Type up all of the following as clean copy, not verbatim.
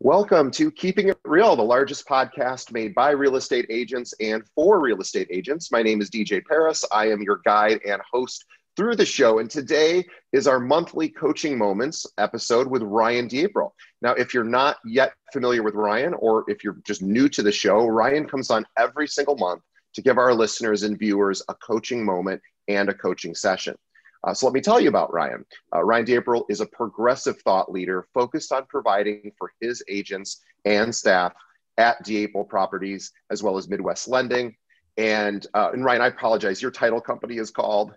Welcome to Keeping It Real, the largest podcast made by real estate agents and for real estate agents. My name is DJ Paris. I am your guide and host through the show. And today is our monthly Coaching Moments episode with Ryan D'April. Now, if you're not yet familiar with Ryan, or if you're just new to the show, Ryan comes on every single month to give our listeners and viewers a coaching moment and a coaching session. So let me tell you about Ryan. Ryan D'April is a progressive thought leader focused on providing for his agents and staff at D'April Properties, as well as Midwest Lending. And Ryan, I apologize, your title company is called?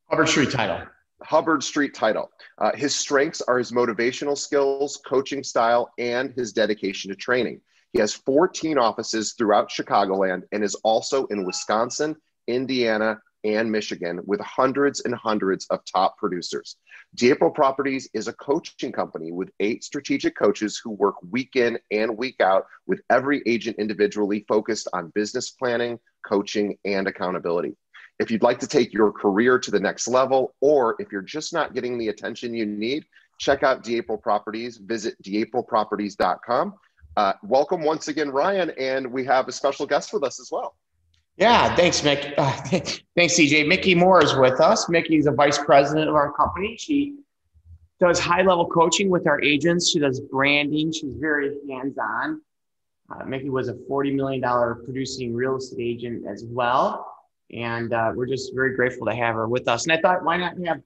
Hubbard Street Title. Hubbard Street Title. His strengths are his motivational skills, coaching style, and his dedication to training. He has 14 offices throughout Chicagoland and is also in Wisconsin, Indiana, and Michigan with hundreds and hundreds of top producers. D'April Properties is a coaching company with 8 strategic coaches who work week in and week out with every agent individually focused on business planning, coaching, and accountability. If you'd like to take your career to the next level, or if you're just not getting the attention you need, check out D'April Properties. Visit d'aprilproperties.com. Welcome once again, Ryan, and we have a special guest with us as well. Yeah, thanks, Mick. Thanks, CJ. Mikki Moore is with us. Mikki is a vice president of our company. She does high-level coaching with our agents. She does branding. She's very hands-on. Mikki was a $40 million producing real estate agent as well. And we're just very grateful to have her with us. And I thought, why not have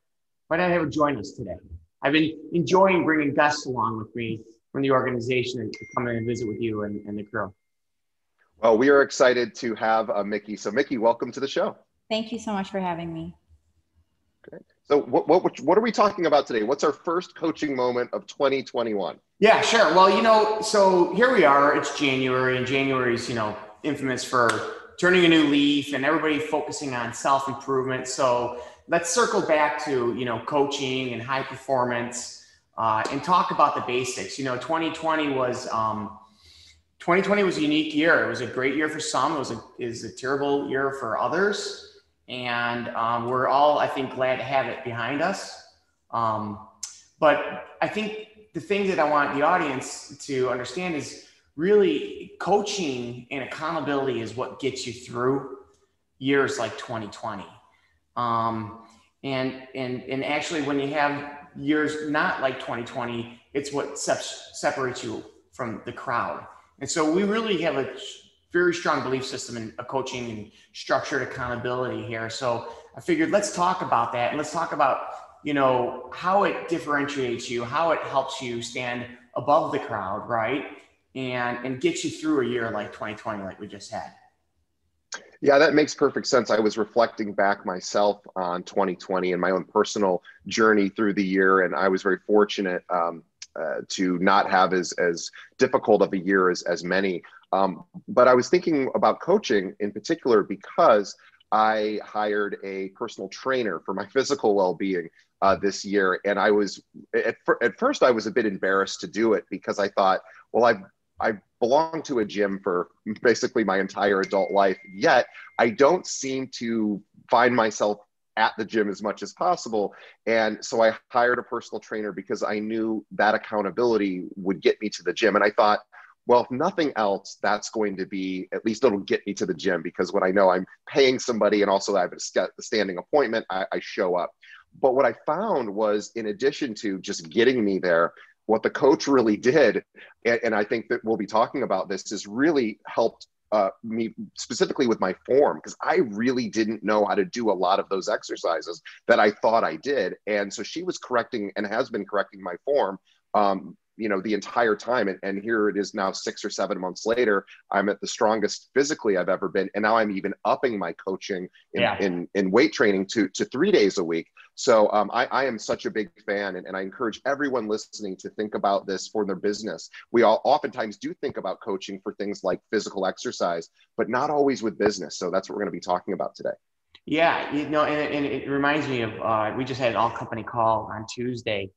her join us today? I've been enjoying bringing guests along with me from the organization and to come in and visit with you and the crew. Well, we are excited to have Mikki. So Mikki, welcome to the show. Thank you so much for having me. Okay. So what are we talking about today? What's our first coaching moment of 2021? Yeah, sure. Well, so here we are. It's January, and January is, infamous for turning a new leaf and everybody focusing on self-improvement. So let's circle back to, coaching and high performance and talk about the basics. 2020 was a unique year. It was a great year for some. It was a terrible year for others. And we're all, I think, glad to have it behind us. But I think the thing that I want the audience to understand is really coaching and accountability is what gets you through years like 2020. And actually, when you have years not like 2020, it's what separates you from the crowd. And so we really have a very strong belief system in coaching and structured accountability here. So I figured let's talk about that, and let's talk about, how it differentiates you, how it helps you stand above the crowd, right? And get you through a year like 2020, like we just had. Yeah, that makes perfect sense. I was reflecting back myself on 2020 and my own personal journey through the year, and I was very fortunate to not have as difficult of a year as many. But I was thinking about coaching in particular because I hired a personal trainer for my physical well-being this year. And I was, at first I was a bit embarrassed to do it because I thought, well, I belonged to a gym for basically my entire adult life, yet I don't seem to find myself at the gym as much as possible. And so I hired a personal trainer because I knew that accountability would get me to the gym. And I thought, well, if nothing else, that's going to be, at least it'll get me to the gym, because when I know I'm paying somebody and also I have a standing appointment, I show up. But what I found was, in addition to just getting me there, what the coach really did, and I think that we'll be talking about this, is really helped me specifically with my form, because I really didn't know how to do a lot of those exercises that I thought I did. And so she was correcting and has been correcting my form, the entire time. And here it is now 6 or 7 months later, I'm at the strongest physically I've ever been. And now I'm even upping my coaching in weight training to 3 days a week. So I am such a big fan, and I encourage everyone listening to think about this for their business. We all oftentimes do think about coaching for things like physical exercise, but not always with business. So that's what we're going to be talking about today. Yeah, and it reminds me of, we just had an all company call on Tuesday.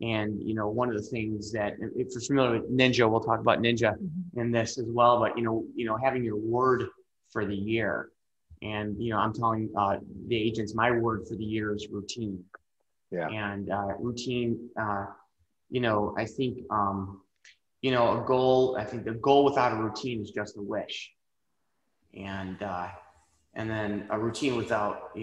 And, one of the things that, if you're familiar with Ninja, we'll talk about Ninja in this as well, but, having your word for the year. And, I'm telling the agents, my word for the year is routine. Yeah. And routine, I think a goal, I think the goal without a routine is just a wish. And then a routine without,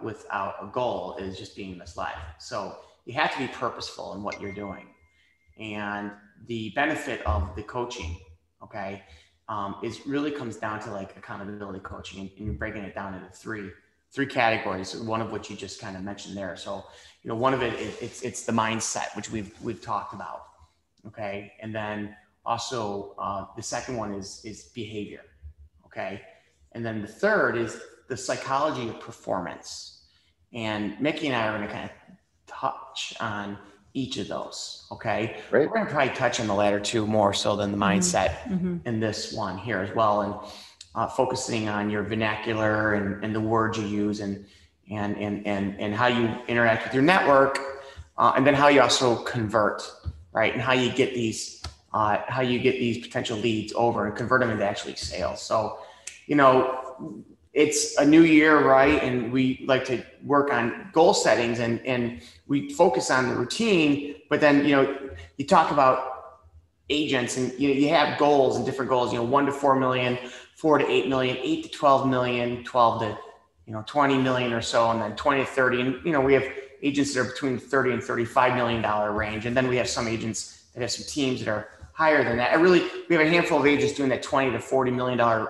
without a goal is just being misled. So you have to be purposeful in what you're doing. And the benefit of the coaching, okay, is really comes down to like accountability coaching, and you're breaking it down into three categories, one of which you just kind of mentioned there. So, one of it's the mindset, which we've talked about, okay, and then also the second one is behavior, okay, and then the third is the psychology of performance. And Mikki and I are going to kind of touch on each of those, okay? Great. We're going to probably touch on the latter two more so than the mindset in this one here as well, and focusing on your vernacular and the words you use and how you interact with your network, and then how you also convert, right? And how you get these potential leads over and convert them into actually sales. So, it's a new year, right? And we like to work on goal settings and we focus on the routine, but then, you talk about agents and, you have goals and different goals, 1 to 4 million, 4 to 8 million, 8 to 12 million, 12 to, 20 million or so, and then 20 to 30. And, we have agents that are between $30 and $35 million range. And then we have some agents that have some teams that are higher than that. We have a handful of agents doing that 20 to $40 million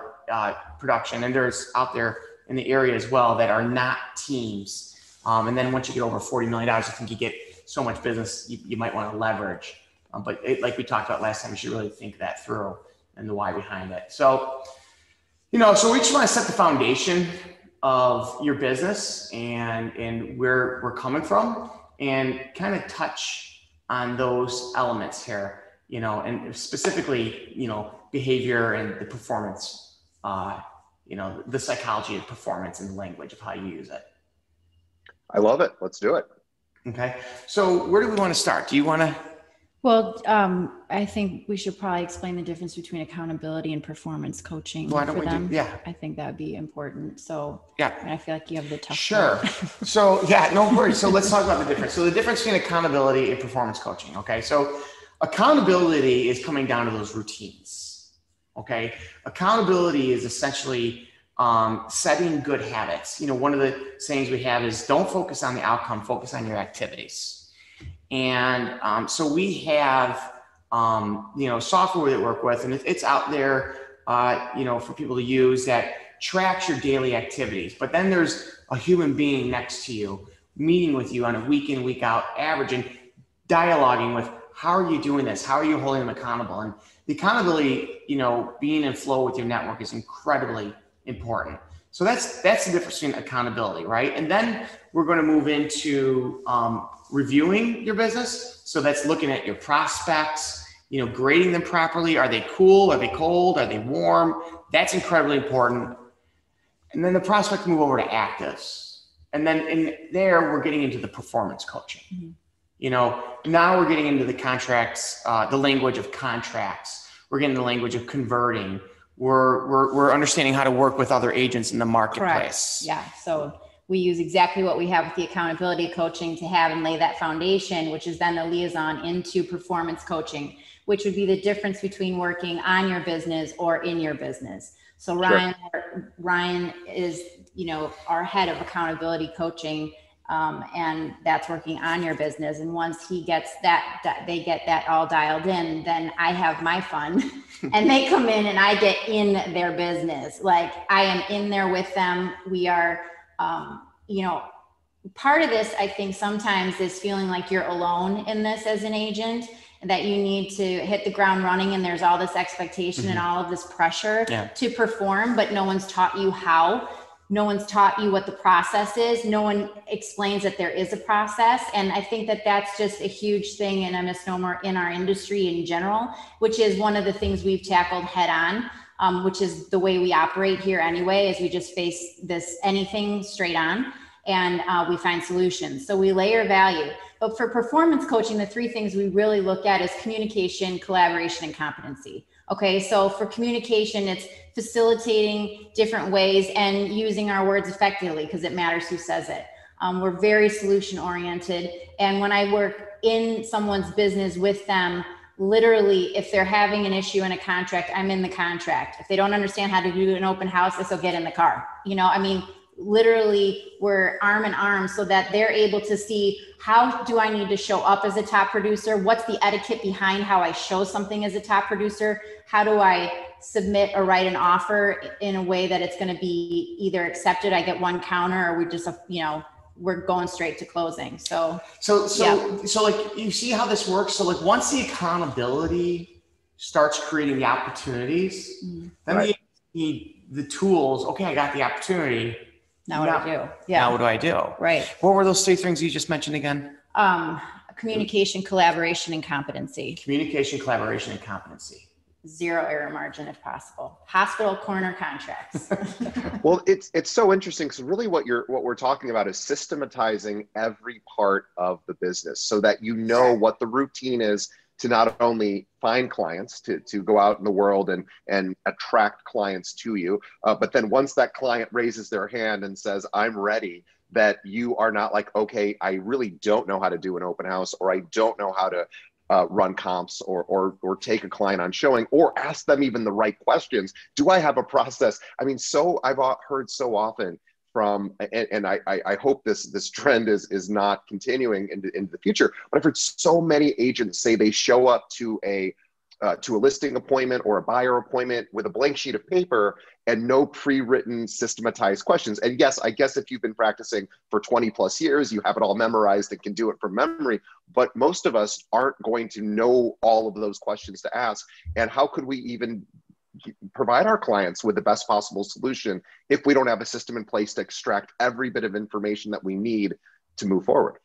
production, and there's out there in the area as well that are not teams. And then once you get over $40 million, I think you get so much business you might want to leverage. But like we talked about last time, you should really think that through and the why behind it. So, so we just want to set the foundation of your business and where we're coming from, and kind of touch on those elements here, and specifically, behavior and the performance, the psychology of performance and the language of how you use it. I love it. Let's do it. Okay. So where do we want to start? Do you want to? Well, I think we should probably explain the difference between accountability and performance coaching Why don't for we them. Yeah. I think that would be important. So yeah, I feel like you have the tough Sure. part. So yeah, no worries. So let's talk about the difference. So the difference between accountability and performance coaching. Okay. So accountability is coming down to those routines. Okay. Accountability is essentially setting good habits. One of the sayings we have is don't focus on the outcome, focus on your activities. And so we have, software that we work with, and it's out there, for people to use that tracks your daily activities. But then there's a human being next to you, meeting with you on a week in, week out average, and dialoguing with how are you doing this? How are you holding them accountable? And the accountability, being in flow with your network is incredibly important. So that's the difference between accountability, right? And then we're going to move into reviewing your business. So that's looking at your prospects, grading them properly. Are they cool? Are they cold? Are they warm? That's incredibly important. And then the prospects move over to actives. And then in there, we're getting into the performance coaching. Mm-hmm. Now we're getting into the contracts, the language of contracts. We're getting the language of converting. We're understanding how to work with other agents in the marketplace. Correct. Yeah. So we use exactly what we have with the accountability coaching to have and lay that foundation, which is then the liaison into performance coaching, which would be the difference between working on your business or in your business. So Ryan is, our head of accountability coaching, and that's working on your business. And once he gets that they get that all dialed in, then I have my fun and they come in and I get in their business. Like I am in there with them. We are, part of this, I think sometimes is feeling like you're alone in this as an agent, and that you need to hit the ground running, and there's all this expectation and all of this pressure to perform, but no one's taught you how. No one's taught you what the process is. No one explains that there is a process. And I think that that's just a huge thing and a misnomer in our industry in general, which is one of the things we've tackled head on, which is the way we operate here anyway, is we just face anything straight on, and we find solutions. So we layer value. But for performance coaching, the three things we really look at is communication, collaboration, and competency. Okay, so for communication, it's facilitating different ways and using our words effectively, because it matters who says it. We're very solution oriented. And when I work in someone's business with them, literally, if they're having an issue in a contract, I'm in the contract. If they don't understand how to do an open house, this will get in the car. I mean, literally we're arm in arm so that they're able to see, how do I need to show up as a top producer? What's the etiquette behind how I show something as a top producer? How do I submit or write an offer in a way that it's going to be either accepted, I get one counter, or we just, we're going straight to closing. So like, you see how this works. So like, once the accountability starts creating the opportunities, then Right. the tools. Okay, I got the opportunity. Now what do I do? Yeah. Now what do I do? Right. What were those three things you just mentioned again? Communication, collaboration, and competency. Communication, collaboration, and competency. Zero error margin if possible. Hospital corner contracts. Well, it's so interesting, because really what we're talking about is systematizing every part of the business so that what the routine is to not only find clients, to go out in the world and attract clients to you, but then once that client raises their hand and says, I'm ready, that you are not like, okay, I really don't know how to do an open house, or I don't know how to run comps, or take a client on showing, or ask them even the right questions. Do I have a process? I mean, I've heard so often from, and I hope this trend is not continuing into the future, but I've heard so many agents say they show up to a listing appointment or a buyer appointment with a blank sheet of paper and no pre-written systematized questions. And yes, I guess if you've been practicing for 20 plus years, you have it all memorized and can do it from memory, but most of us aren't going to know all of those questions to ask. And how could we even provide our clients with the best possible solution if we don't have a system in place to extract every bit of information that we need to move forward?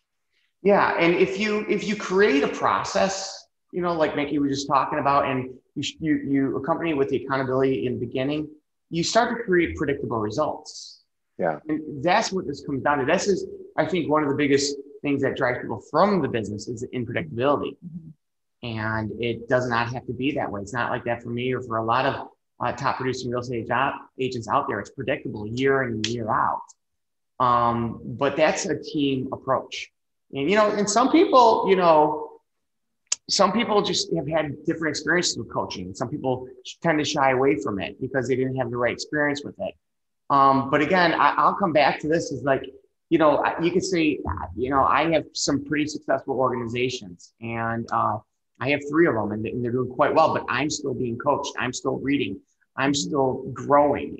Yeah, and if you create a process, like Mikki was just talking about, and you accompany with the accountability in the beginning, you start to create predictable results. Yeah, and that's what this comes down to. This is, I think, one of the biggest things that drives people from the business is the unpredictability. And it does not have to be that way. It's not like that for me or for a lot of top producing real estate agents out there. It's predictable year in and year out. But that's a team approach. And, and some people just have had different experiences with coaching. Some people tend to shy away from it because they didn't have the right experience with it. But again, I'll come back to this is like, you could say, I have some pretty successful organizations, and I have 3 of them, and they're doing quite well, but I'm still being coached. I'm still reading. I'm still growing.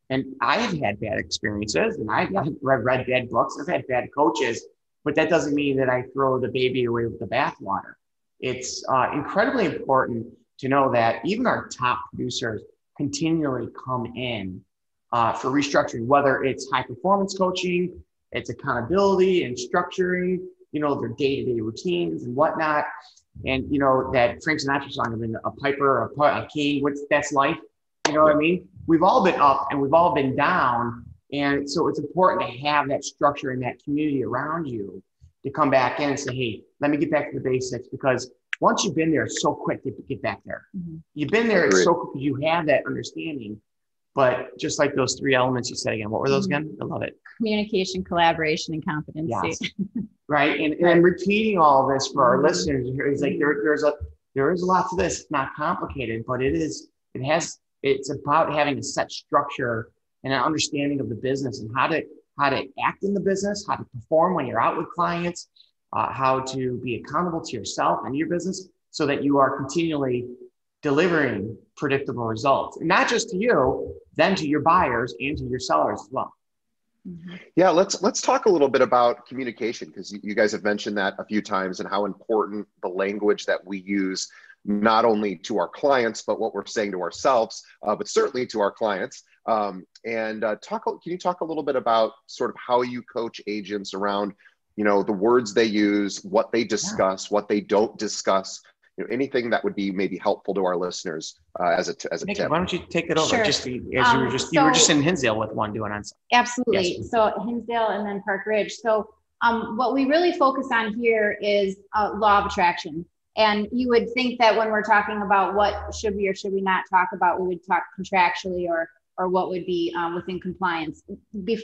And I have had bad experiences, and I've read bad books. I've had bad coaches, but that doesn't mean that I throw the baby away with the bathwater. It's incredibly important to know that even our top producers continually come in for restructuring, whether it's high performance coaching, it's accountability and structuring, their day-to-day routines and whatnot. And, that Frank Sinatra song of a piper, a king, that's life. You know what I mean? We've all been up and we've all been down. And so it's important to have that structure and that community around you to come back in and say, hey, let me get back to the basics, because once you've been there, it's so quick to get back there. You've been there, it's so quick because you have that understanding. But just like those 3 elements you said again, what were those again? I love it. Communication, collaboration, and competency. Yes. Right. And repeating all of this for our listeners is like, there is a lot to this. It's not complicated, but it's about having a set structure and an understanding of the business and how to act in the business, how to perform when you're out with clients, how to be accountable to yourself and your business so that you are continually delivering predictable results, and not just to you, then to your buyers and to your sellers as well. Yeah, let's talk a little bit about communication, because you guys have mentioned that a few times, and how important the language that we use, not only to our clients, but what we're saying to ourselves, but certainly to our clients. Can you talk a little bit about sort of how you coach agents around, the words they use, what they discuss, what they don't discuss, anything that would be maybe helpful to our listeners as a Mikki, tip. why don't you take it over? Sure. Just you were just in Hinsdale with one doing on. Absolutely. Yes. So Hinsdale and then Park Ridge. So what we really focus on here is law of attraction. And you would think that when we're talking about what should we or should we not talk about, we would talk contractually or what would be within compliance.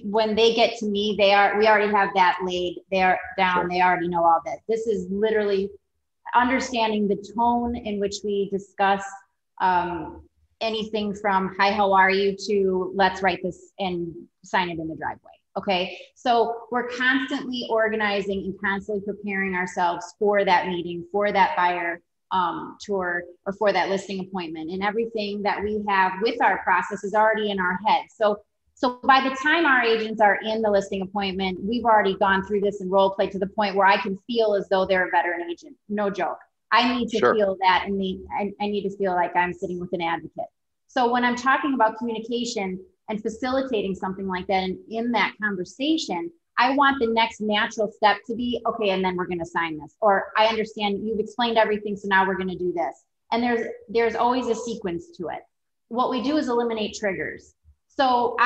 When they get to me, we already have that laid there down. Sure. They already know all that. This is literally understanding the tone in which we discuss anything from hi, how are you to let's write this and sign it in the driveway. Okay. So we're constantly organizing and constantly preparing ourselves for that meeting, for that buyer tour, or for that listing appointment, and everything that we have with our process is already in our head. So by the time our agents are in the listing appointment, we've already gone through this and role play to the point where I can feel as though they're a veteran agent. No joke. I need to feel that, and I need to feel like I'm sitting with an advocate. So when I'm talking about communication and facilitating something like that, and in that conversation, I want the next natural step to be, okay, and then we're going to sign this. Or I understand you've explained everything, so now we're going to do this. And there's always a sequence to it. What we do is eliminate triggers. So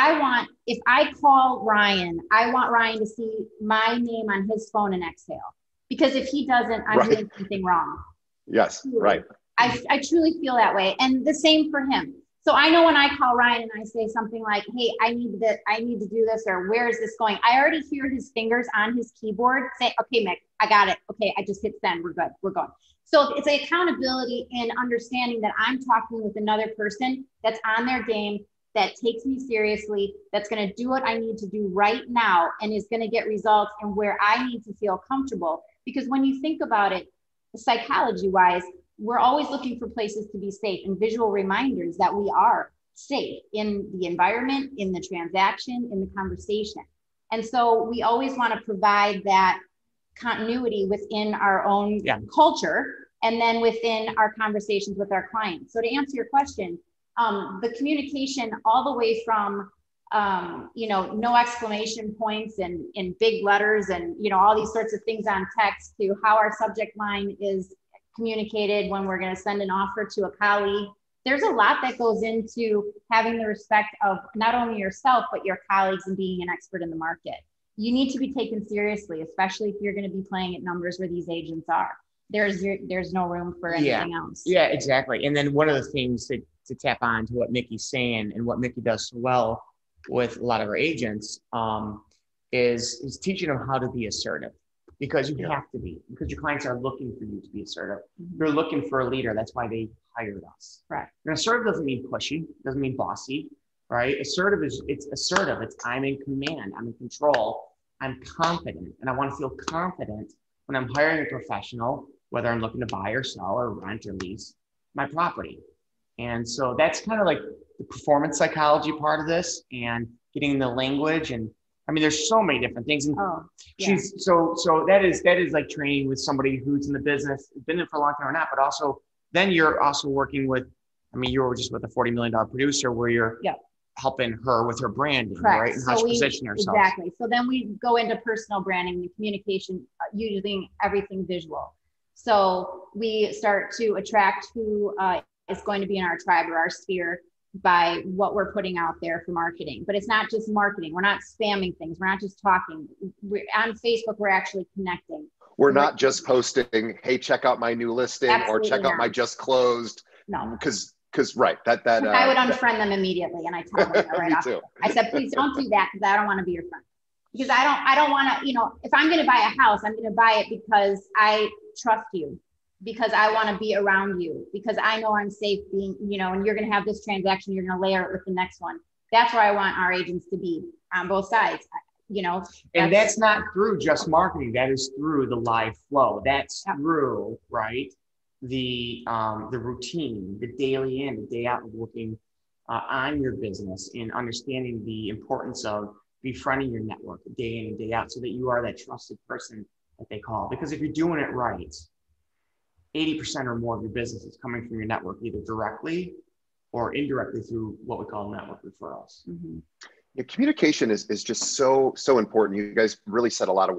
if I call Ryan, I want Ryan to see my name on his phone and exhale. Because if he doesn't, I'm doing something wrong. Yes, right. I truly feel that way. And the same for him. So I know when I call Ryan and I say something like, hey, I need to do this, or where is this going? I already hear his fingers on his keyboard say, okay, Mick, I got it. Okay, I just hit send. We're good. We're going. So it's accountability and understanding that I'm talking with another person that's on their game, that takes me seriously, that's going to do what I need to do right now, and is going to get results and where I need to feel comfortable. Because when you think about it, psychology wise, we're always looking for places to be safe and visual reminders that we are safe in the environment, in the transaction, in the conversation. And so we always want to provide that continuity within our own culture, and then within our conversations with our clients. So to answer your question, the communication all the way from, no exclamation points and in big letters and, all these sorts of things on text, to how our subject line is communicated when we're going to send an offer to a colleague. There's a lot that goes into having the respect of not only yourself, but your colleagues, and being an expert in the market. You need to be taken seriously, especially if you're going to be playing at numbers where these agents are. There's no room for anything else. Yeah, exactly. And then one of the things to tap on to what Mikki's saying, and what Mikki does so well with a lot of our agents, is teaching them how to be assertive. Because you have to be, because your clients are looking for you to be assertive. They're looking for a leader. That's why they hired us. Right. And assertive doesn't mean pushy, doesn't mean bossy, right? Assertive it's assertive. It's I'm in command, I'm in control, I'm confident. And I want to feel confident when I'm hiring a professional, whether I'm looking to buy or sell or rent or lease my property. And so that's kind of like the performance psychology part of this, and getting the language. And I mean, there's so many different things. And so that is like training with somebody who's in the business, been in for a long time or not, but also then you're also working with, you were just with a $40 million producer where you're helping her with her branding, right? And how she position herself. Exactly. So then we go into personal branding, the communication, using everything visual. So we start to attract who is going to be in our tribe or our sphere by what we're putting out there for marketing. But it's not just marketing. We're not spamming things. We're not just talking. On Facebook, we're actually connecting. We're not just posting, hey, check out my new listing, or check out my just closed. No. Because right, that I would unfriend them immediately, and I tell them that right off. Too. I said, please don't do that, because I don't want to be your friend. Because I don't want to, if I'm going to buy a house, I'm going to buy it because I trust you, because I want to be around you, because I know I'm safe being, and you're going to have this transaction, you're going to layer it with the next one. That's where I want our agents to be on both sides, And that's not through just marketing. That is through the live flow. That's through, right, the routine, the daily in, the day out of working on your business, and understanding the importance of befriending your network day in and day out, so that you are that trusted person that they call. Because if you're doing it right, 80% or more of your business is coming from your network, either directly or indirectly through what we call network referrals. Mm-hmm. Yeah, communication is just so important. You guys really said a lot of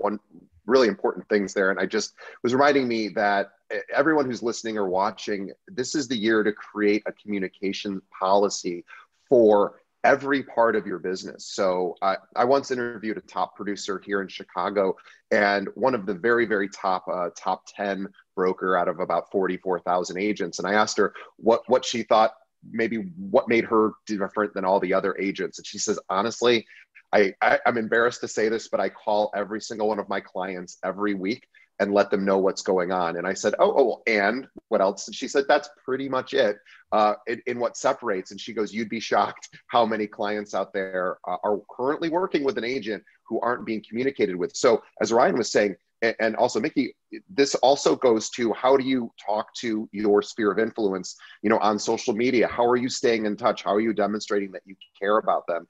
really important things there. And I just was reminding me that everyone who's listening or watching, this is the year to create a communication policy for every part of your business. So I once interviewed a top producer here in Chicago, and one of the very, very top 10 broker out of about 44,000 agents. And I asked her what she thought, maybe what made her different than all the other agents. And she says, honestly, I'm embarrassed to say this, but I call every single one of my clients every week and let them know what's going on. And I said, oh, and what else? And she said, that's pretty much it in what separates. And she goes, you'd be shocked how many clients out there are currently working with an agent who aren't being communicated with. So as Ryan was saying, and also Mikki, this also goes to how do you talk to your sphere of influence, on social media? How are you staying in touch? How are you demonstrating that you care about them?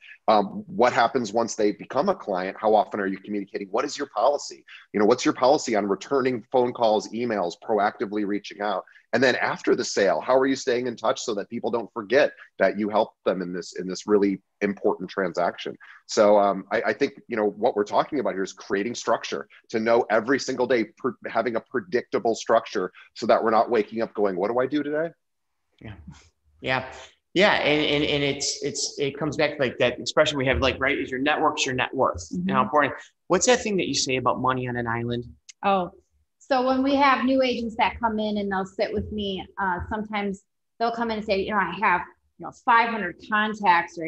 What happens once they become a client? How often are you communicating? What is your policy? What's your policy on returning phone calls, emails, proactively reaching out? And then after the sale, how are you staying in touch so that people don't forget that you helped them in this really important transaction? So I think, what we're talking about here is creating structure to know every single day, having a predictable structure so that we're not waking up going, what do I do today? Yeah. And it comes back to like that expression we have, like, right, is your network's your net worth. And how important. What's that thing that you say about money on an island? Oh, so when we have new agents that come in and they'll sit with me, sometimes they'll come in and say, I have, 500 contacts, or,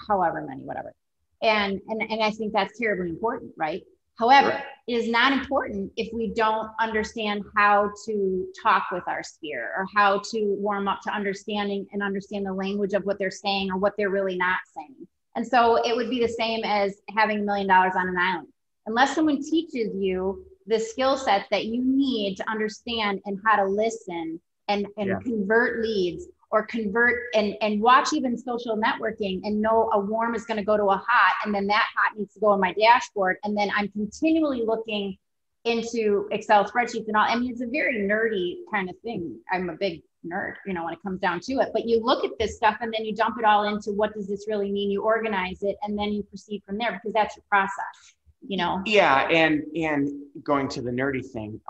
however many, whatever. And I think that's terribly important, right? However, Sure. It is not important if we don't understand how to talk with our sphere, or how to warm up to understanding and understand the language of what they're saying or what they're really not saying. And so it would be the same as having $1 million on an island. Unless someone teaches you the skill sets that you need to understand and how to listen and convert leads, or convert and watch even social networking and know a warm is going to go to a hot, and then that hot needs to go on my dashboard. And then I'm continually looking into Excel spreadsheets and all. I mean, it's a very nerdy kind of thing. I'm a big nerd, when it comes down to it. But you look at this stuff and then you dump it all into what does this really mean? You organize it and then you proceed from there, because that's your process. Yeah, and going to the nerdy thing,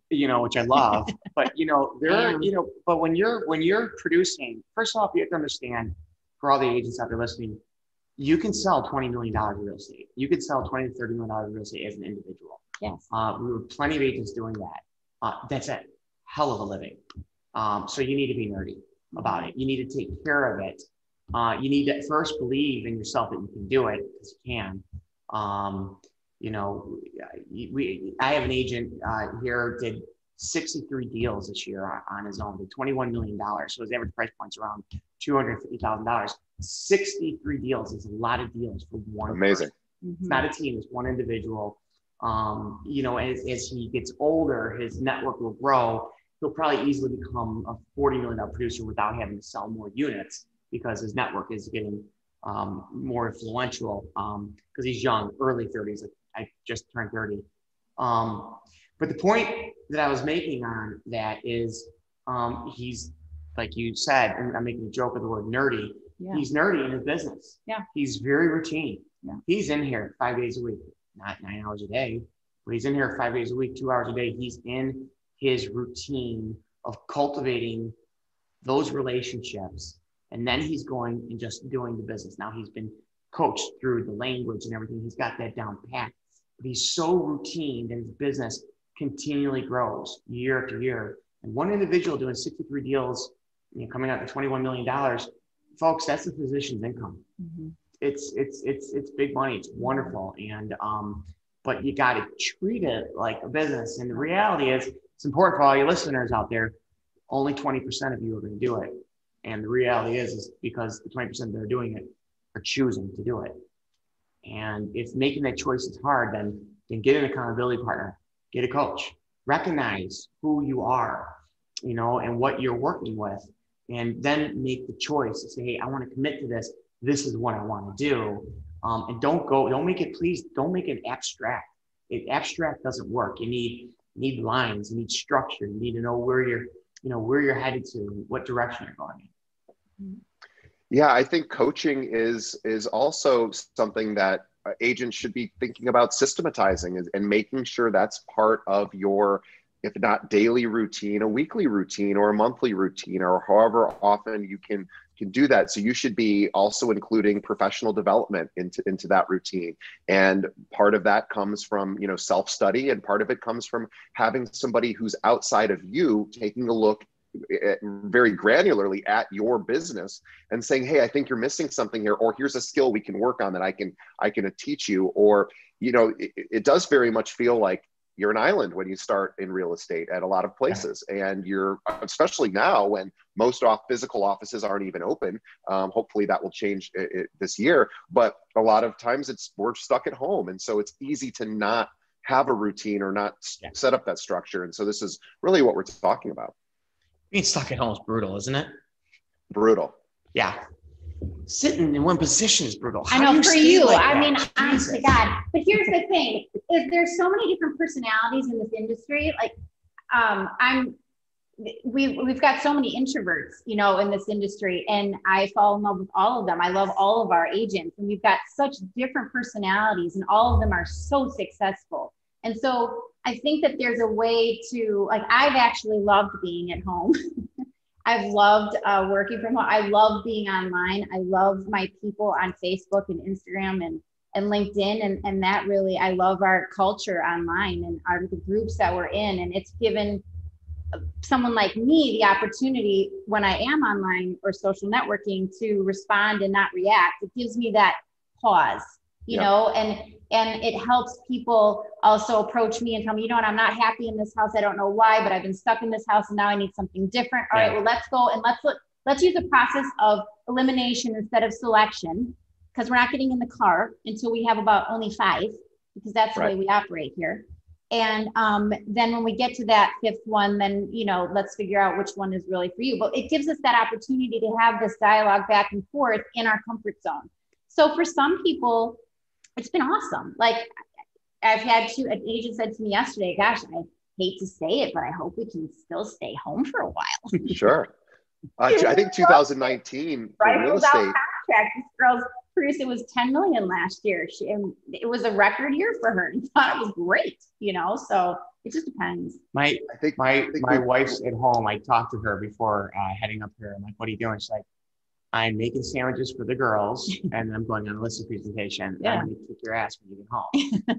which I love, but but when you're producing, first off, you have to understand, for all the agents out there listening, you can sell $20 million of real estate. You could sell $20 to $30 million of real estate as an individual. Yes. We have plenty of agents doing that. That's a hell of a living. So you need to be nerdy about it. You need to take care of it. You need to first believe in yourself that you can do it, because you can. I have an agent here, did 63 deals this year on his own, did $21 million. So his average price point's around $250,000. 63 deals is a lot of deals for one Amazing. person. It's not a team, it's one individual. As he gets older, his network will grow. He'll probably easily become a $40 million producer without having to sell more units, because his network is getting more influential, because he's young, early 30s. I just turned 30. But the point that I was making on that is, he's, like you said, and I'm making a joke of the word nerdy. Yeah. He's nerdy in his business. Yeah. He's very routine. Yeah. He's in here 5 days a week, not 9 hours a day, but he's in here 5 days a week, 2 hours a day. He's in his routine of cultivating those relationships. And then he's going and just doing the business. Now he's been coached through the language and everything. He's got that down pat. But he's so routine that his business continually grows year after year. And one individual doing 63 deals, coming out to $21 million, folks, that's a physician's income. Mm-hmm. It's big money. It's wonderful. And but you got to treat it like a business. And the reality is, it's important for all your listeners out there. Only 20% of you are going to do it. And the reality is because the 20% that are doing it are choosing to do it. And if making that choice is hard, then get an accountability partner, get a coach, recognize who you are, and what you're working with, and then make the choice to say, hey, I want to commit to this. This is what I want to do. And don't make it abstract. Abstract doesn't work. You need lines, you need structure, you need to know where you're headed to, what direction you're going in. Yeah, I think coaching is also something that agents should be thinking about systematizing and making sure that's part of your, if not daily routine, a weekly routine or a monthly routine, or however often you can do that. So you should be also including professional development into that routine. And part of that comes from, self-study, and part of it comes from having somebody who's outside of you taking a look very granularly at your business and saying, hey, I think you're missing something here, or here's a skill we can work on that I can teach you. Or, it does very much feel like you're an island when you start in real estate at a lot of places. And you're, especially now when most physical offices aren't even open. Hopefully that will change this year, but a lot of times we're stuck at home. And so it's easy to not have a routine or not set up that structure. And so this is really what we're talking about. Being stuck at home is brutal, isn't it? Brutal. Yeah. Sitting in one position is brutal. I know for you, like I mean, Jesus. honest to God. But here's the thing: is there's so many different personalities in this industry. Like, we've got so many introverts, you know, in this industry, and I fall in love with all of them. I love all of our agents, and we've got such different personalities, and all of them are so successful. And so I think that there's a way to, like, I've actually loved being at home. I've loved working from home. I love being online. I love my people on Facebook and Instagram and LinkedIn. And that really, I love our culture online and the groups that we're in. And it's given someone like me the opportunity when I am online or social networking to respond and not react. It gives me that pause, you know, and it helps people also approach me and tell me, you know what, I'm not happy in this house. I don't know why, but I've been stuck in this house and now I need something different. All right, well, let's go and let's use the process of elimination instead of selection, because we're not getting in the car until we have about only 5, because that's the way we operate here. And then when we get to that 5th one, then, you know, let's figure out which one is really for you. But it gives us that opportunity to have this dialogue back and forth in our comfort zone. So for some people, it's been awesome. Like, I've had an agent said to me yesterday, gosh, I hate to say it, but I hope we can still stay home for a while. Sure. I think 2019 for real estate. Contract. This girl's produced, it was 10 million last year. And it was a record year for her. And thought it was great, you know? So it just depends. My wife's at home. I talked to her before heading up here. I'm like, what are you doing? She's like, I'm making sandwiches for the girls and I'm going on a listing presentation. I'm going to kick your ass when you get home.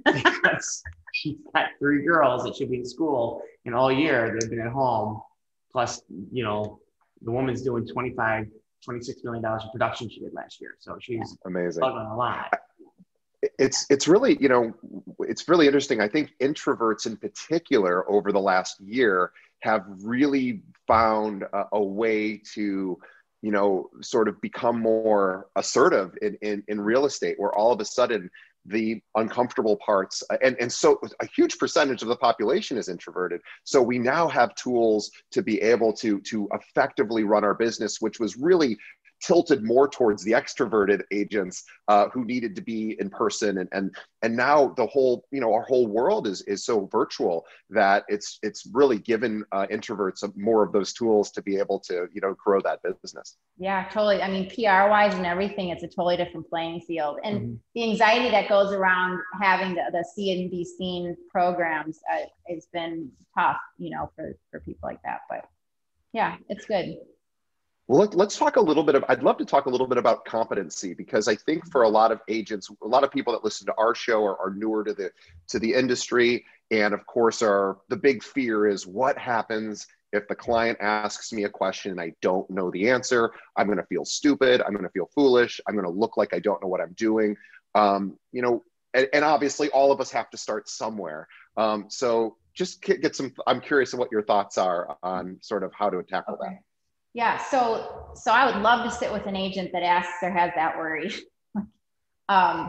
Because she's got 3 girls that should be in school, and all year they've been at home. Plus, you know, the woman's doing $26 million in production she did last year. So she's amazing. Struggling a lot. It's really, you know, it's really interesting. I think introverts in particular over the last year have really found a way to, you know, sort of become more assertive in real estate, where all of a sudden the uncomfortable parts, and so a huge percentage of the population is introverted. So we now have tools to be able to effectively run our business, which was really tilted more towards the extroverted agents who needed to be in person. And now the whole, you know, our whole world is so virtual that it's really given introverts more of those tools to be able to, you know, grow that business. Yeah, totally. I mean, PR wise and everything, it's a totally different playing field. And the anxiety that goes around having the see and be seen programs, it's been tough, you know, for people like that. But yeah, it's good. Well, let's talk a little bit I'd love to talk a little bit about competency, because I think for a lot of agents, a lot of people that listen to our show are newer to the industry. And of course, the big fear is what happens if the client asks me a question and I don't know the answer. I'm going to feel stupid. I'm going to feel foolish. I'm going to look like I don't know what I'm doing. You know, and obviously all of us have to start somewhere. So just I'm curious of what your thoughts are on sort of how to tackle that. Yeah, so I would love to sit with an agent that asks or has that worry,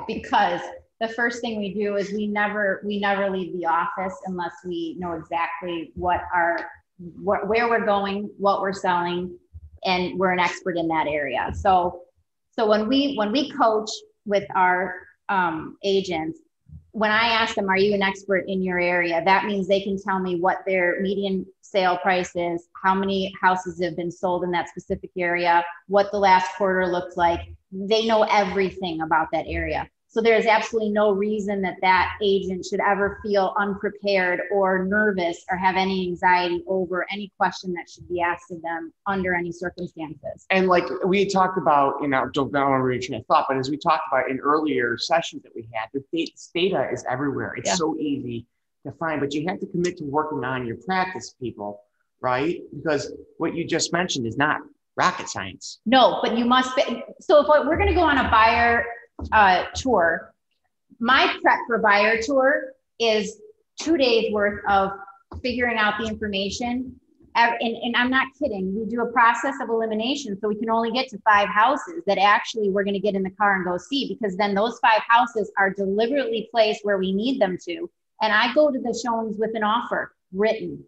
because the first thing we do is we never leave the office unless we know exactly where we're going, what we're selling, and we're an expert in that area. So when we coach with our agents, when I ask them, are you an expert in your area? That means they can tell me what their median sale price is, how many houses have been sold in that specific area, what the last quarter looks like. They know everything about that area. So there's absolutely no reason that agent should ever feel unprepared or nervous or have any anxiety over any question that should be asked of them under any circumstances. And like we talked about, you know, don't want to reach my thought, but as we talked about in earlier sessions that we had, this data is everywhere. It's so easy to find, but you have to commit to working on your practice, people, right? Because what you just mentioned is not rocket science. No, but you must be. So if we're going to go on a buyer tour, my prep for buyer tour is 2 days worth of figuring out the information. And I'm not kidding. We do a process of elimination, so we can only get to 5 houses that actually we're going to get in the car and go see, because then those 5 houses are deliberately placed where we need them to. And I go to the showings with an offer written,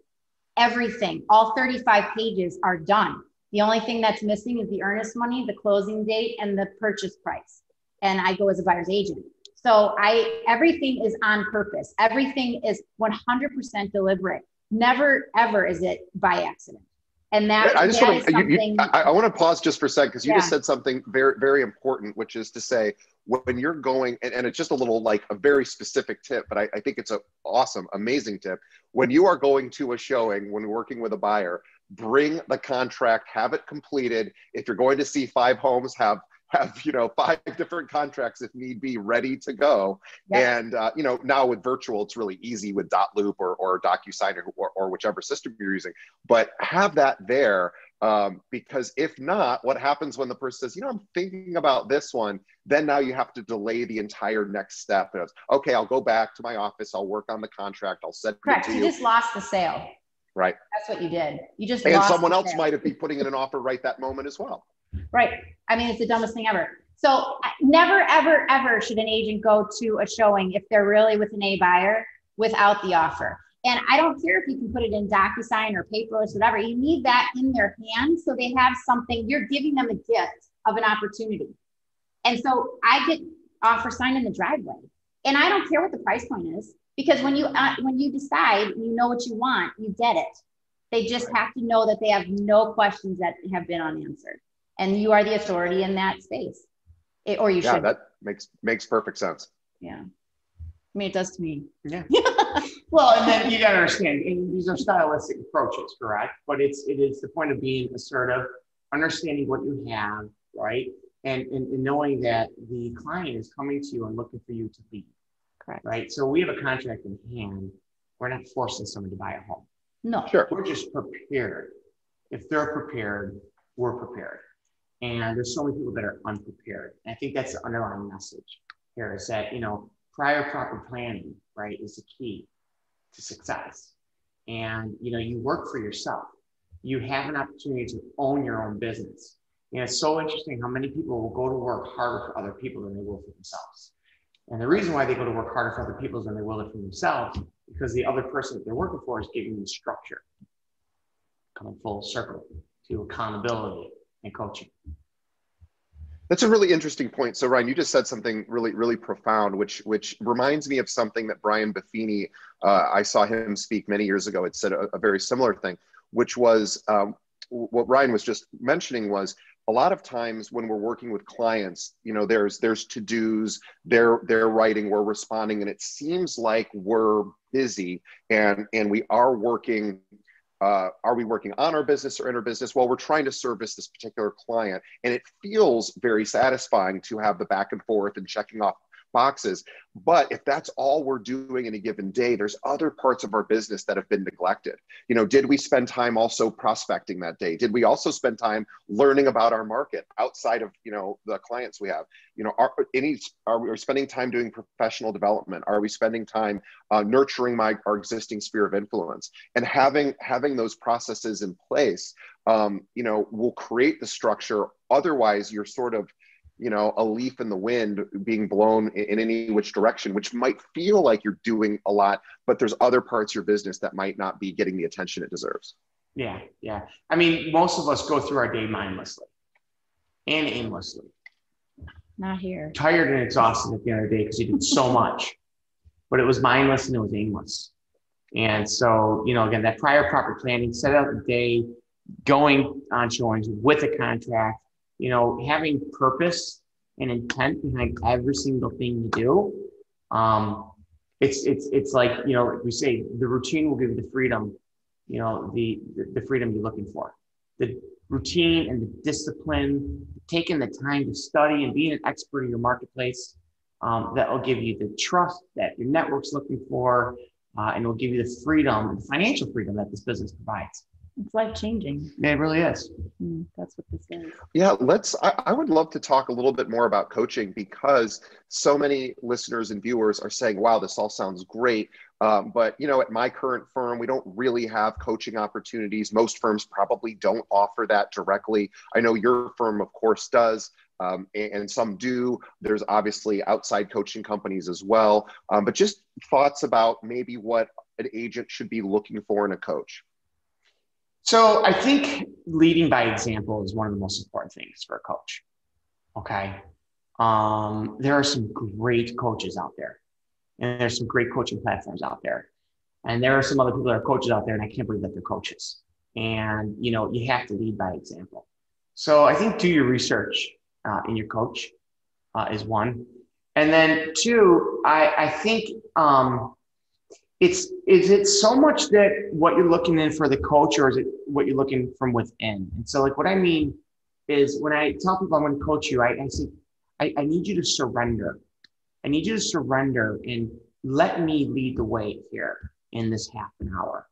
everything, all 35 pages are done. The only thing that's missing is the earnest money, the closing date, and the purchase price. And I go as a buyer's agent. So everything is on purpose. Everything is 100% deliberate. Never, ever is it by accident. And that, I just want to, I want to pause just for a second, because you just said something very, very important, which is to say, when you're going, and it's just a little, like a very specific tip, but I think it's an awesome, amazing tip. When you are going to a showing, when working with a buyer, bring the contract, have it completed. If you're going to see 5 homes, have 5 different contracts if need be, ready to go. Yep. And now with virtual, it's really easy with Dotloop or DocuSign or whichever system you're using. But have that there, because if not, what happens when the person says, I'm thinking about this one, then now you have to delay the entire next step. And it's, okay, I'll go back to my office, I'll work on the contract, I'll send it to you. You just lost the sale. Right. That's what you did. You just and lost someone else might have been putting in an offer right that moment as well. Right. I mean, it's the dumbest thing ever. So never, ever, ever should an agent go to a showing if they're really with an A buyer without the offer. And I don't care if you can put it in DocuSign or paperless, whatever. You need that in their hands so they have something. You're giving them a gift of an opportunity. And so I get offer signed in the driveway. And I don't care what the price point is, because when you decide, you know what you want, you get it. They just have to know that they have no questions that have been unanswered. And you are the authority in that space, or you should. Yeah, that makes perfect sense. Yeah, I mean, it does to me. Yeah. Well, and then you got to understand, and these are stylistic approaches, correct? But it is the point of being assertive, understanding what you have, right, and knowing that the client is coming to you and looking for you to lead. Correct. Right. So we have a contract in hand. We're not forcing someone to buy a home. No. Sure. We're just prepared. If they're prepared, we're prepared. And there's so many people that are unprepared. And I think that's the underlying message here, is that, prior proper planning, right, is the key to success. And, you work for yourself. You have an opportunity to own your own business. And it's so interesting how many people will go to work harder for other people than they will for themselves. And the reason why they go to work harder for other people than they will for themselves, because the other person that they're working for is giving them structure. Coming full circle to accountability and coaching. That's a really interesting point. So Ryan, you just said something really, really profound, which reminds me of something that Brian Buffini, I saw him speak many years ago. It said a very similar thing, which was what Ryan was just mentioning was, a lot of times when we're working with clients, there's to-dos, they're writing, we're responding, and it seems like we're busy and we are working. Are we working on our business or in our business? Well, we're trying to service this particular client, and it feels very satisfying to have the back and forth and checking off boxes. But if that's all we're doing in a given day, there's other parts of our business that have been neglected. Did we spend time also prospecting that day? Did we also spend time learning about our market outside of, the clients we have? Are we spending time doing professional development? Are we spending time nurturing our existing sphere of influence? And having those processes in place, will create the structure. Otherwise, you're sort of, a leaf in the wind being blown in any which direction, which might feel like you're doing a lot, but there's other parts of your business that might not be getting the attention it deserves. Yeah. I mean, most of us go through our day mindlessly and aimlessly. Not here. Tired and exhausted at the end of the day because you did so much, but it was mindless and it was aimless. And so, again, that prior proper planning, set out the day, going on showings with a contract, having purpose and intent behind every single thing you do. It's like, we say the routine will give you the freedom, the freedom you're looking for. The routine and the discipline, taking the time to study and being an expert in your marketplace, that will give you the trust that your network's looking for, and will give you the freedom, the financial freedom that this business provides. It's life-changing. Yeah, it really is. That's what this is. Yeah, I would love to talk a little bit more about coaching, because so many listeners and viewers are saying, wow, this all sounds great. But, you know, at my current firm, we don't really have coaching opportunities. Most firms probably don't offer that directly. I know your firm, of course, does. And some do. There's obviously outside coaching companies as well. But just thoughts about maybe what an agent should be looking for in a coach. So I think leading by example is one of the most important things for a coach. Okay. There are some great coaches out there, and there's some great coaching platforms out there. And there are some other people that are coaches out there, and I can't believe that they're coaches. And, you know, you have to lead by example. So I think do your research in your coach is one. And then two, I think is it so much that what you're looking in for the coach, or is it what you're looking from within? And so like what I mean is when I tell people I'm going to coach you, I say, I need you to surrender. I need you to surrender and let me lead the way here in this half an hour.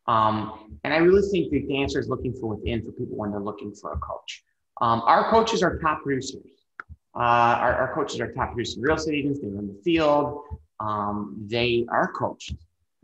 And I really think the answer is looking from within for people when they're looking for a coach. Our coaches are top producers. Our coaches are top producers, real estate agents. They run the field. They are coached.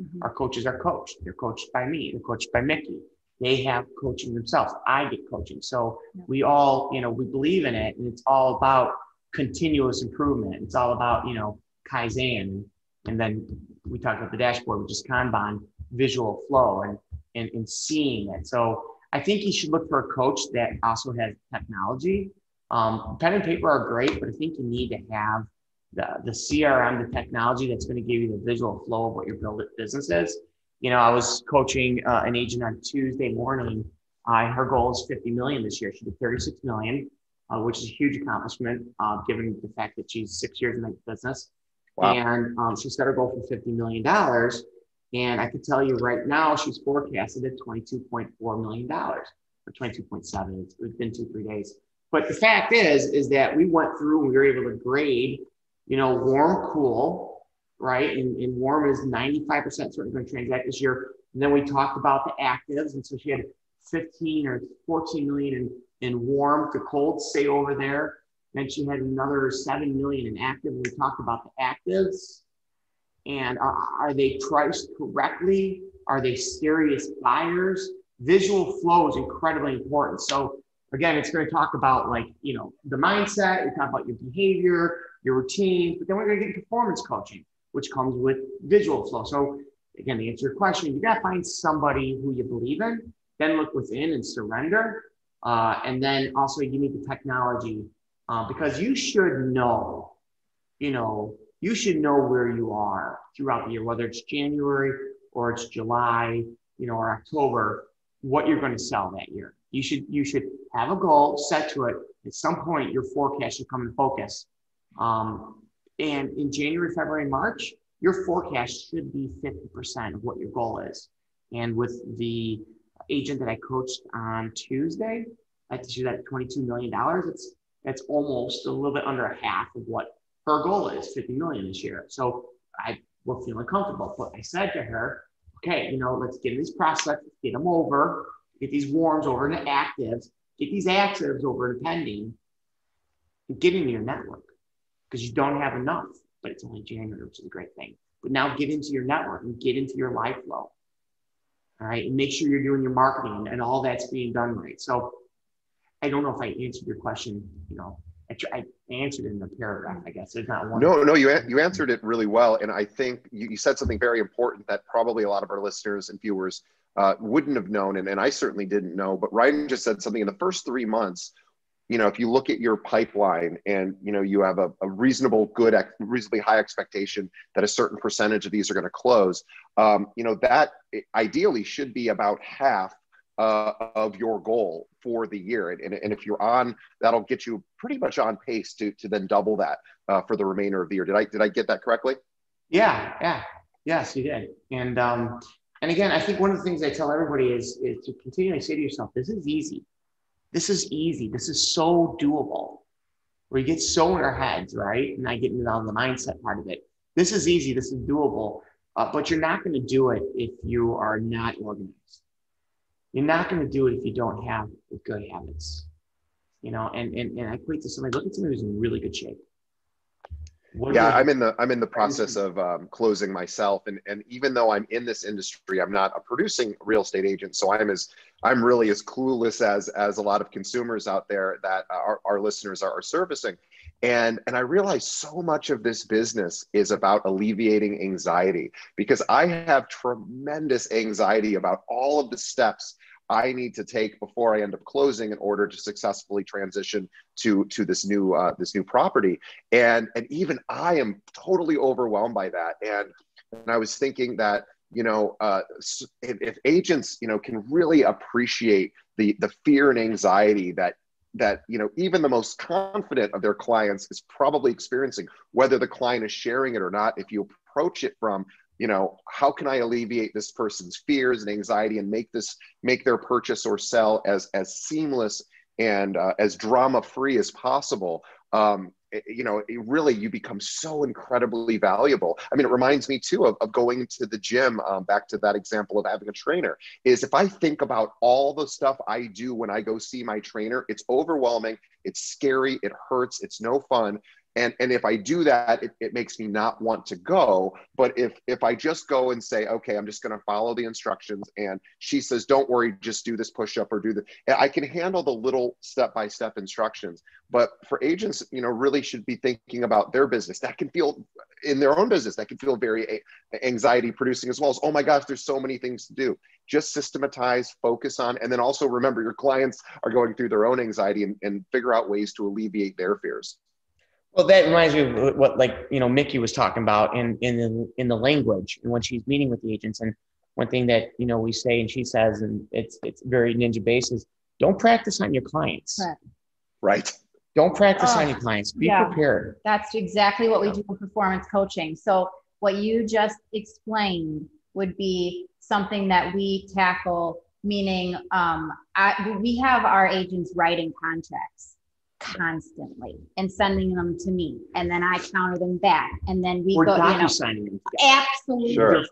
Mm-hmm. Our coaches are coached. They're coached by me. They're coached by Mikki. They have coaching themselves. I get coaching. So we all, you know, we believe in it, and it's all about continuous improvement. It's all about, you know, Kaizen. And then we talked about the dashboard, which is Kanban, visual flow and seeing it. So I think you should look for a coach that also has technology. Pen and paper are great, but I think you need to have the CRM, the technology that's going to give you the visual flow of what your business is. You know, I was coaching an agent on Tuesday morning. Her goal is 50 million this year. She did 36 million, which is a huge accomplishment given the fact that she's 6 years in the business. Wow. And she set her goal for $50 million. And I could tell you right now, she's forecasted at $22.4 million or 22.7. It's been 2-3 days. But the fact is that we went through and we were able to grade, you know, warm, cool, right? And warm is 95% certainly going to transact this year. And then we talked about the actives. And so she had 15 or 14 million in warm to cold, stay over there. Then she had another 7 million in active. And we talked about the actives. And are they priced correctly? Are they serious buyers? Visual flow is incredibly important. So again, it's going to talk about like, you know, the mindset, we talk about your behavior, your routine, but then we're going to get performance coaching, which comes with visual flow. So again, to answer your question, you got to find somebody who you believe in, then look within and surrender. And then also you need the technology because you should know, you know, you should know where you are throughout the year, whether it's January or it's July, you know, or October, what you're going to sell that year. You should have a goal, set to it. At some point, your forecast should come in focus. And in January, February, March, your forecast should be 50% of what your goal is. And with the agent that I coached on Tuesday, she's at $22 million. That's almost a little bit under a half of what her goal is, 50 million this year. So we're feeling comfortable. But I said to her, okay, you know, let's get these prospects, get them over, get these warms over into actives, get these actives over to pending, and get into your network because you don't have enough, but it's only January, which is a great thing. But now get into your network and get into your life flow. All right. And make sure you're doing your marketing and all that's being done right. So I don't know if I answered your question, you know, I answered it in a paragraph, I guess. There's not one. No, you answered it really well. And I think you said something very important that probably a lot of our listeners and viewers wouldn't have known. And I certainly didn't know, but Ryan just said something in the first 3 months. You know, if you look at your pipeline and, you know, you have a reasonably high expectation that a certain percentage of these are going to close, you know, that ideally should be about half of your goal for the year. And if you're on, that'll get you pretty much on pace to then double that for the remainder of the year. Did I get that correctly? Yeah. Yes, you did. And again, I think one of the things I tell everybody is to continually say to yourself, this is easy. This is easy. This is so doable. Where you get so in our heads, right? And I get into the mindset part of it. This is easy. This is doable. But you're not going to do it if you are not organized. You're not going to do it if you don't have good habits. You know, and I equate to somebody, look at somebody who's in really good shape. Yeah, I'm in the process of closing myself, and even though I'm in this industry, I'm not a producing real estate agent. So I'm really as clueless as a lot of consumers out there that our listeners are servicing. And I realize so much of this business is about alleviating anxiety, because I have tremendous anxiety about all of the steps I need to take before I end up closing in order to successfully transition to this new property. And even I am totally overwhelmed by that. And I was thinking that, if agents, can really appreciate the fear and anxiety that even the most confident of their clients is probably experiencing, whether the client is sharing it or not, if you approach it from, how can I alleviate this person's fears and anxiety and make their purchase or sell as seamless and as drama-free as possible. You become so incredibly valuable. I mean, it reminds me too of going to the gym, back to that example of having a trainer, is if I think about all the stuff I do when I go see my trainer, it's overwhelming, it's scary, it hurts, it's no fun. And if I do that, it makes me not want to go. But if I just go and say, okay, I'm just going to follow the instructions, and she says, don't worry, just do this push-up or do the, I can handle the little step-by-step instructions. But for agents, really should be thinking about their business. That can feel, in their own business, that can feel very anxiety producing, as well as, oh my gosh, there's so many things to do. Just systematize, focus on, and then also remember your clients are going through their own anxiety, and figure out ways to alleviate their fears. Well, that reminds me of what, Mikki was talking about in the language, and when she's meeting with the agents. And one thing that, we say, and she says, and it's very ninja based, is don't practice on your clients. Right. Don't practice on your clients. Be prepared. That's exactly what we do in performance coaching. So what you just explained would be something that we tackle, meaning we have our agents writing contracts constantly and sending them to me, and then I counter them back, and then we go, signing them. Absolutely. Sure.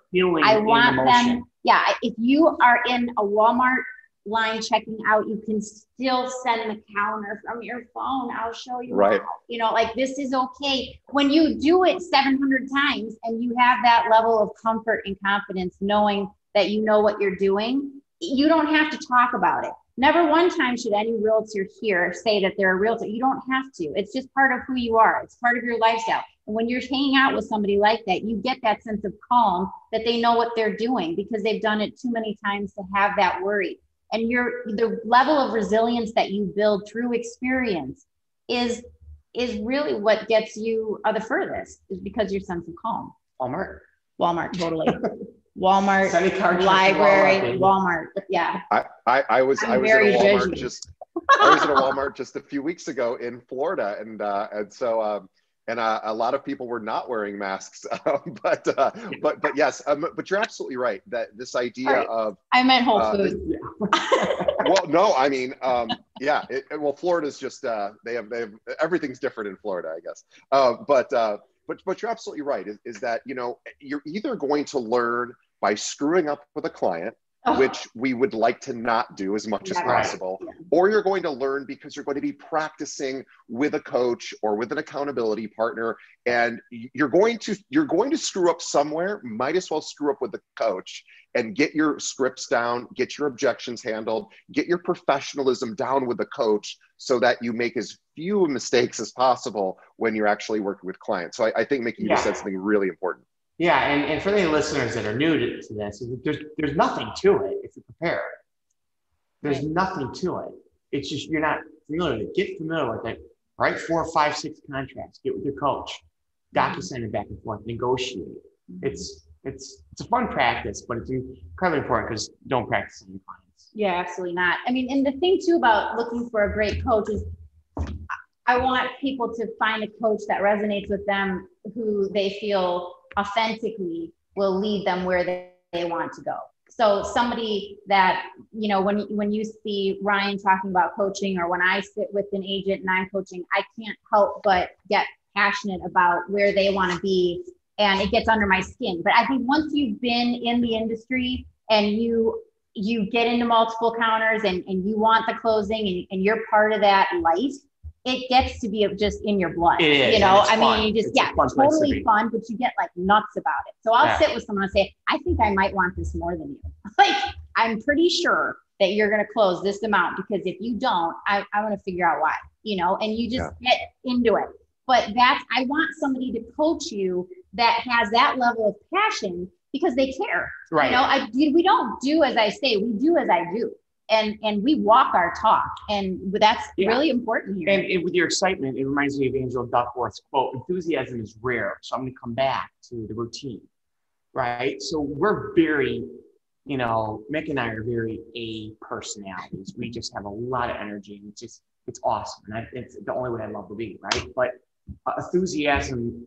I want them. Yeah. If you are in a Walmart line checking out, you can still send the counter from your phone. I'll show you. Right. How. This is okay. When you do it 700 times and you have that level of comfort and confidence, knowing that you know what you're doing, you don't have to talk about it. Never one time should any realtor here say that they're a realtor. You don't have to. It's just part of who you are. It's part of your lifestyle. And when you're hanging out with somebody like that, you get that sense of calm that they know what they're doing because they've done it too many times to have that worry. And the level of resilience that you build through experience is really what gets you the furthest, is because your sense of calm. Walmart, totally. Walmart, library, Walmart. Yeah. I was at a Walmart just a few weeks ago in Florida, and so a lot of people were not wearing masks, but yes, but you're absolutely right that this idea of I meant Whole Foods. Well, no, I mean, Florida's just they have everything's different in Florida, I guess, but you're absolutely right. Is that you're either going to learn by screwing up with a client, which we would like to not do as much as possible, or you're going to learn because you're going to be practicing with a coach or with an accountability partner, and you're going to screw up somewhere. Might as well screw up with the coach and get your scripts down, get your objections handled, get your professionalism down with the coach, so that you make as few mistakes as possible when you're actually working with clients. So I think Mikki just said something really important. Yeah, and for any listeners that are new to this, there's nothing to it if you're prepared. There's nothing to it. It's just you're not familiar with it. Get familiar with it. Write 4, 5, 6 contracts. Get with your coach. DocuSign it back and forth. Negotiate. It's a fun practice, but it's incredibly important because don't practice on your clients. Yeah, absolutely not. I mean, and the thing too about looking for a great coach is I want people to find a coach that resonates with them, who they feel authentically will lead them where they want to go. So somebody that, when you see Ryan talking about coaching, or when I sit with an agent and I'm coaching, I can't help but get passionate about where they want to be, and it gets under my skin. But I think once you've been in the industry and you get into multiple counters and you want the closing and you're part of that life, it gets to be just in your blood. It is, you know, I mean, you just, totally fun, but you get like nuts about it. So I'll sit with someone and say, I think I might want this more than you. Like, I'm pretty sure that you're going to close this amount, because if you don't, I want to figure out why, you know, and you just get into it. But I want somebody to coach you that has that level of passion, because they care. Right. You know, we don't do as I say, we do as I do. And we walk our talk, and that's really important here. And with your excitement, it reminds me of Angela Duckworth's quote, enthusiasm is rare. So I'm going to come back to the routine, right? So we're very, you know, Mick and I are very A personalities. We just have a lot of energy, and it's awesome. And it's the only way I love to be, right? But enthusiasm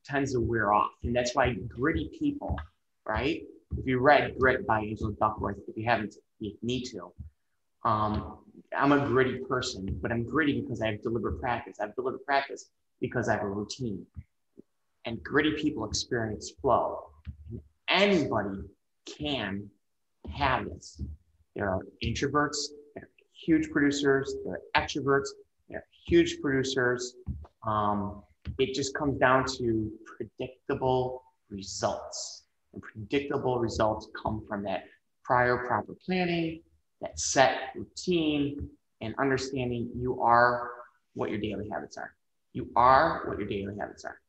tends to wear off. And that's why gritty people, right? If you read Grit by Angela Duckworth, if you haven't, you need to. I'm a gritty person, but I'm gritty because I have deliberate practice. I have deliberate practice because I have a routine. And gritty people experience flow. Anybody can have this. There are introverts, there are huge producers, there are extroverts, there are huge producers. It just comes down to predictable results. And predictable results come from that prior proper planning, that set routine, and understanding you are what your daily habits are. You are what your daily habits are.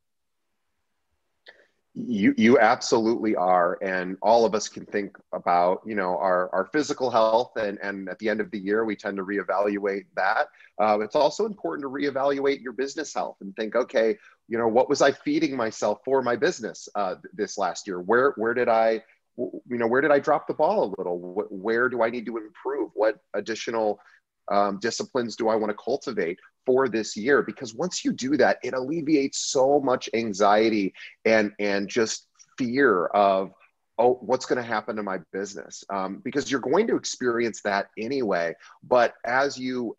You absolutely are. And all of us can think about, you know, our physical health, and at the end of the year, we tend to reevaluate that. It's also important to reevaluate your business health and think, okay, you know, what was I feeding myself for my business this last year? Where did I drop the ball a little? Where do I need to improve? What additional disciplines do I want to cultivate for this year? Because once you do that, it alleviates so much anxiety and just fear of, oh, what's going to happen to my business? Because you're going to experience that anyway. But as you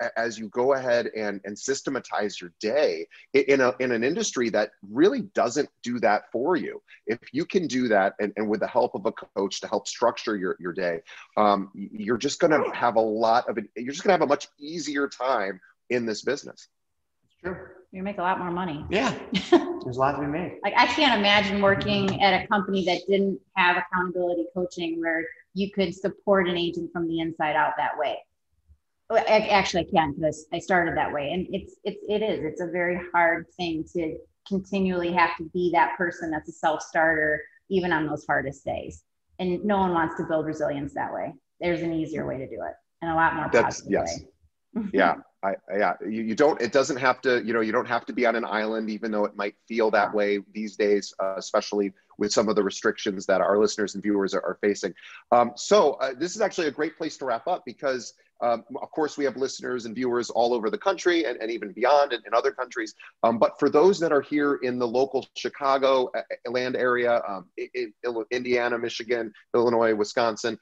go ahead and systematize your day in an industry that really doesn't do that for you, if you can do that, and with the help of a coach to help structure your day, you're just going to have you're just going to have a much easier time in this business. It's true. You make a lot more money. Yeah, there's a lot to be made. Like, I can't imagine working at a company that didn't have accountability coaching where you could support an agent from the inside out that way. Actually, I can, because I started that way, and it's a very hard thing to continually have to be that person that's a self-starter, even on those hardest days. And no one wants to build resilience that way. There's an easier way to do it, and a lot more positive way. Yeah. You don't, it doesn't have to, you know, you don't have to be on an island, even though it might feel that way these days, especially with some of the restrictions that our listeners and viewers are facing. So this is actually a great place to wrap up, because of course we have listeners and viewers all over the country and even beyond in other countries. But for those that are here in the local Chicago land area, Indiana, Michigan, Illinois, Wisconsin,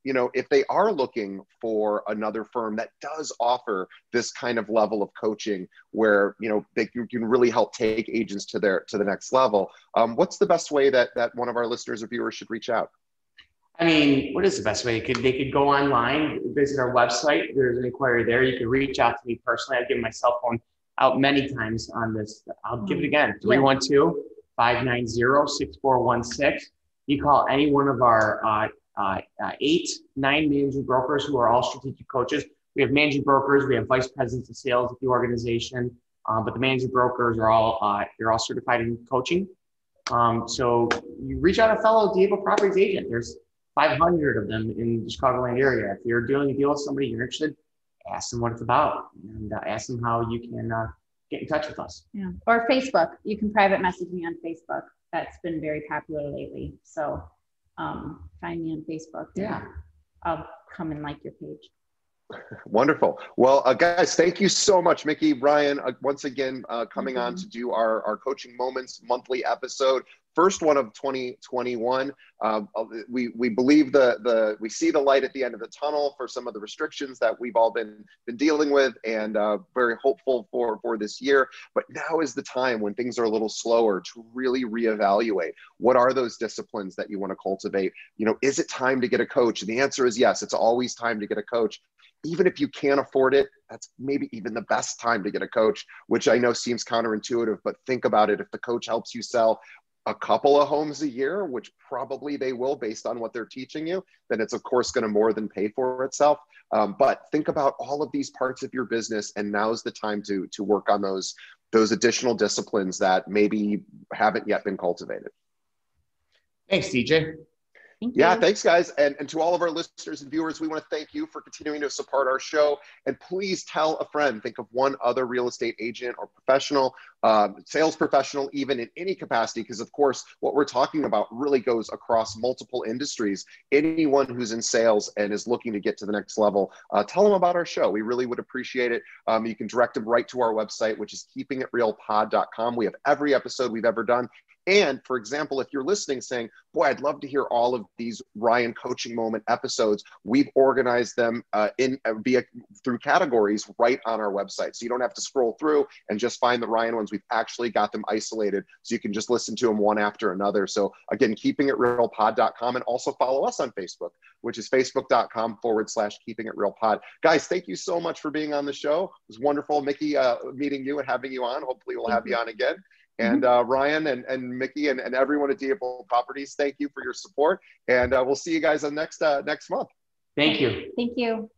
you know, if they are looking for another firm that does offer this kind of level of coaching where, you know, they can really help take agents to the next level, what's the best way that one of our listeners or viewers should reach out? I mean, what is the best way? They could go online, visit our website. There's an inquiry there. You can reach out to me personally. I've given my cell phone out many times on this. I'll give it again, 312-590-6416. You call any one of our 8-9 managing brokers who are all strategic coaches. We have managing brokers, we have vice presidents of sales at the organization, but the managing brokers are all they're all certified in coaching. So you reach out to a fellow Diego Properties agent. There's 500 of them in the Chicagoland area. If you're doing a deal with somebody you're interested, ask them what it's about, and ask them how you can get in touch with us. Yeah, or Facebook. You can private message me on Facebook. That's been very popular lately. So find me on Facebook. Yeah, I'll come and like your page. Wonderful. Well, guys, thank you so much, Mikki, Brian, once again, coming on to do our Coaching Moments monthly episode. First one of 2021. We believe we see the light at the end of the tunnel for some of the restrictions that we've all been dealing with, and very hopeful for this year. But now is the time when things are a little slower to really reevaluate. What are those disciplines that you want to cultivate? You know, is it time to get a coach? And the answer is yes. It's always time to get a coach. even if you can't afford it, that's maybe even the best time to get a coach, which I know seems counterintuitive, but think about it. If the coach helps you sell a couple of homes a year, which probably they will based on what they're teaching you, then it's of course going to more than pay for itself. But think about all of these parts of your business, and now's the time to work on those additional disciplines that maybe haven't yet been cultivated. Thanks, DJ. Yeah, thanks, guys. And to all of our listeners and viewers, we want to thank you for continuing to support our show. And please tell a friend, think of one other real estate agent or professional, sales professional, even in any capacity, because of course, what we're talking about really goes across multiple industries. Anyone who's in sales and is looking to get to the next level, tell them about our show. We really would appreciate it. You can direct them right to our website, which is keepingitrealpod.com. We have every episode we've ever done. And for example, if you're listening saying, boy, I'd love to hear all of these Ryan Coaching Moment episodes, we've organized them through categories right on our website. So you don't have to scroll through and just find the Ryan ones. We've actually got them isolated so you can just listen to them one after another. So again, keepingitrealpod.com, and also follow us on Facebook, which is facebook.com/keepingitrealpod. Guys, thank you so much for being on the show. It was wonderful, Mikki, meeting you and having you on. Hopefully we'll have you on again. And Ryan and Mikki and everyone at Diable Properties, thank you for your support. And we'll see you guys on next month. Thank you. Thank you.